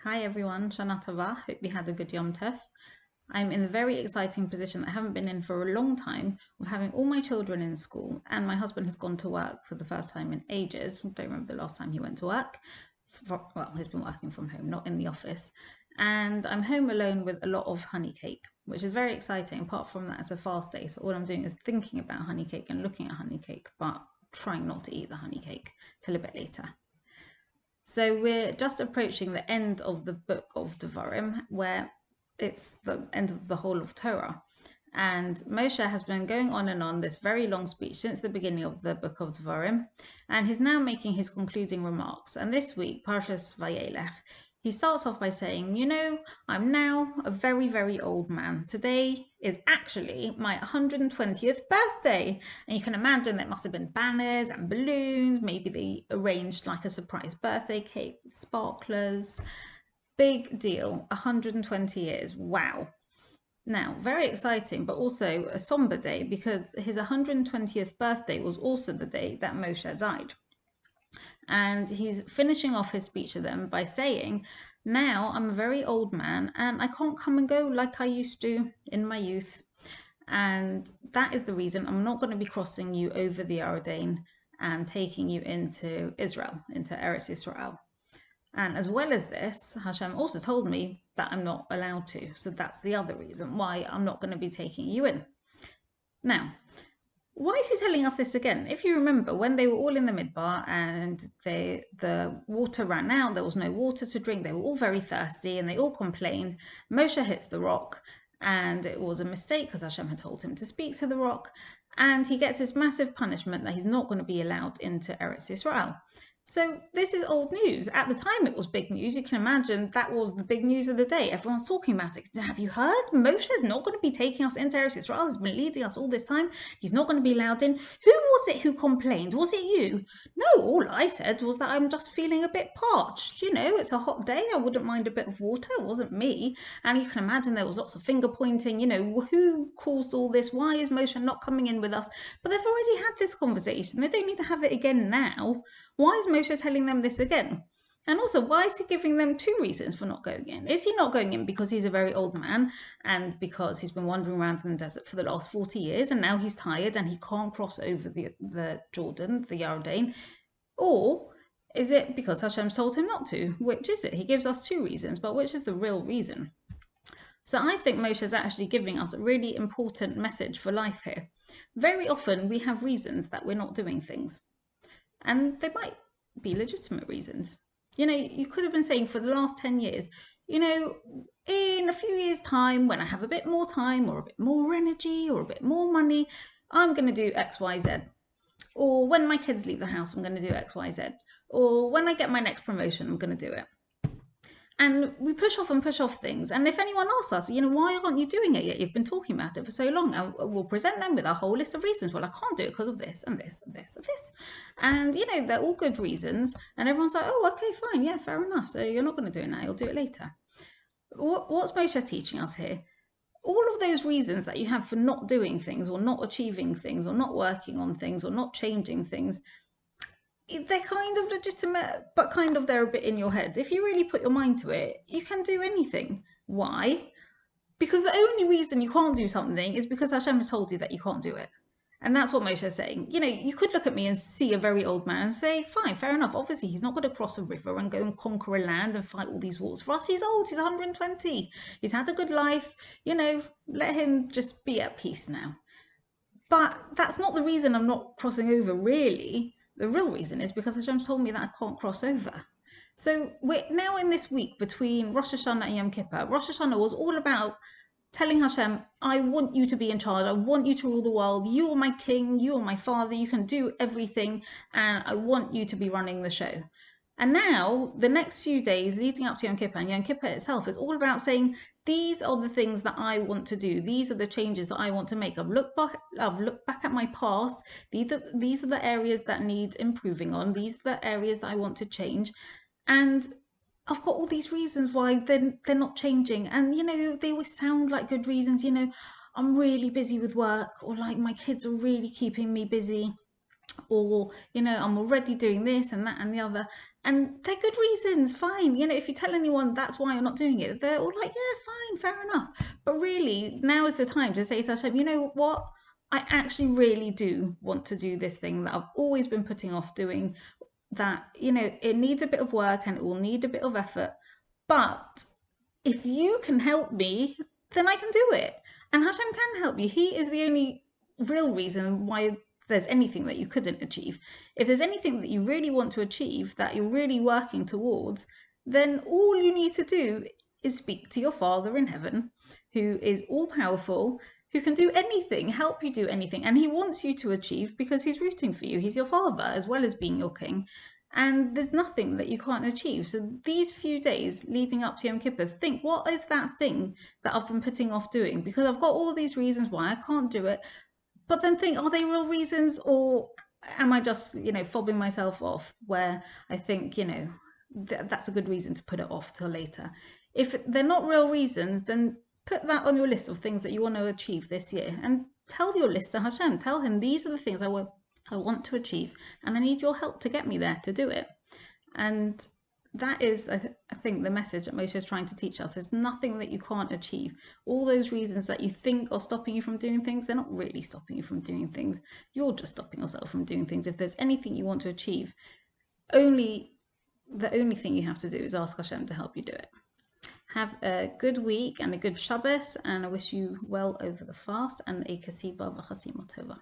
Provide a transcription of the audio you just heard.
Hi everyone, Shana Tova. Hope you had a good Yom Tov. I'm in a very exciting position that I haven't been in for a long time of having all my children in school, and my husband has gone to work for the first time in ages. I don't remember the last time he went to work. Well, he's been working from home, not in the office. And I'm home alone with a lot of honey cake, which is very exciting. Apart from that, it's a fast day, so all I'm doing is thinking about honey cake and looking at honey cake, but trying not to eat the honey cake till a bit later. So we're just approaching the end of the book of Devarim, where it's the end of the whole of Torah. And Moshe has been going on and on this very long speech since the beginning of the book of Devarim, and he's now making his concluding remarks. And this week, Parshas Vayeilech, he starts off by saying, I'm now a very, very old man. Today is actually my 120th birthday. And you can imagine there must have been banners and balloons. Maybe they arranged like a surprise birthday cake with sparklers. Big deal, 120 years. Wow. Now, very exciting, but also a somber day because his 120th birthday was also the day that Moshe died. And he's finishing off his speech to them by saying, now I'm a very old man and I can't come and go like I used to in my youth. And that is the reason I'm not going to be crossing you over the Jordan and taking you into Israel, into Eretz Israel. And as well as this, Hashem also told me that I'm not allowed to. So that's the other reason why I'm not going to be taking you in. Now, why is he telling us this again? If you remember, when they were all in the midbar and the water ran out, there was no water to drink, they were all very thirsty and they all complained. Moshe hits the rock and it was a mistake because Hashem had told him to speak to the rock, and he gets this massive punishment that he's not going to be allowed into Eretz Israel. So this is old news. At the time, it was big news. You can imagine that was the big news of the day. Everyone's talking about it. Have you heard? Moshe is not going to be taking us into Eretz Israel. He's been leading us all this time. He's not going to be allowed in. Who was it who complained? Was it you? No, all I said was that I'm just feeling a bit parched. It's a hot day. I wouldn't mind a bit of water. It wasn't me. And you can imagine there was lots of finger pointing. Who caused all this? Why is Moshe not coming in with us? But they've already had this conversation. They don't need to have it again now. Why is Moshe telling them this again? And also, why is he giving them two reasons for not going in? Is he not going in because he's a very old man and because he's been wandering around in the desert for the last 40 years and now he's tired and he can't cross over the Jordan, the Jordan? Or is it because Hashem's told him not to? Which is it? He gives us two reasons, but which is the real reason? So I think Moshe is actually giving us a really important message for life here. Very often we have reasons that we're not doing things. And they might be legitimate reasons. You could have been saying for the last 10 years, in a few years' time, when I have a bit more time or a bit more energy or a bit more money, I'm going to do X, Y, Z. Or when my kids leave the house, I'm going to do X, Y, Z. Or when I get my next promotion, I'm going to do it. And we push off and push off things. And if anyone asks us, why aren't you doing it yet? You've been talking about it for so long. And we'll present them with a whole list of reasons. Well, I can't do it because of this and this and this and this. And, they're all good reasons. And everyone's like, oh, okay, fine. Yeah, fair enough. So you're not going to do it now. You'll do it later. What's Moshe teaching us here? All of those reasons that you have for not doing things or not achieving things or not working on things or not changing things, they're kind of legitimate, but kind of they're a bit in your head. If you really put your mind to it, you can do anything. Why? Because the only reason you can't do something is because Hashem has told you that you can't do it. And that's what Moshe is saying. You could look at me and see a very old man and say, fine, fair enough. Obviously, he's not going to cross a river and go and conquer a land and fight all these wars. For us, he's old. He's 120. He's had a good life. Let him just be at peace now. But that's not the reason I'm not crossing over, really. The real reason is because Hashem's told me that I can't cross over. So we're now in this week between Rosh Hashanah and Yom Kippur. Rosh Hashanah was all about telling Hashem, I want you to be in charge. I want you to rule the world. You are my king. You are my father. You can do everything. And I want you to be running the show. And now, the next few days leading up to Yom Kippur, and Yom Kippur itself is all about saying, these are the things that I want to do. These are the changes that I want to make. I've looked back at my past. These are the areas that need improving on. These are the areas that I want to change. And I've got all these reasons why they're not changing. And, they always sound like good reasons. I'm really busy with work, or like my kids are really keeping me busy, or I'm already doing this and that and the other, and they're good reasons, fine. If you tell anyone that's why you're not doing it, they're all like, yeah, fine, fair enough. But really, now is the time to say to Hashem, you know what, I actually really do want to do this thing that I've always been putting off doing, that it needs a bit of work and it will need a bit of effort, but if you can help me, then I can do it. And Hashem can help you. He is the only real reason why there's anything that you couldn't achieve. If there's anything that you really want to achieve, that you're really working towards, then all you need to do is speak to your Father in heaven, who is all powerful, who can do anything, help you do anything. And he wants you to achieve because he's rooting for you. He's your Father as well as being your King. And there's nothing that you can't achieve. So these few days leading up to Yom Kippur, think, what is that thing that I've been putting off doing? Because I've got all these reasons why I can't do it. But then think, are they real reasons, or am I just, fobbing myself off where I think, that's a good reason to put it off till later. If they're not real reasons, then put that on your list of things that you want to achieve this year, and tell your list to Hashem. Tell him, these are the things I want to achieve, and I need your help to get me there to do it. And that is, I think, the message that Moshe is trying to teach us. There's nothing that you can't achieve. All those reasons that you think are stopping you from doing things, they're not really stopping you from doing things. You're just stopping yourself from doing things. If there's anything you want to achieve, the only thing you have to do is ask Hashem to help you do it. Have a good week and a good Shabbos, and I wish you well over the fast, and a kasiba v'chasima tova.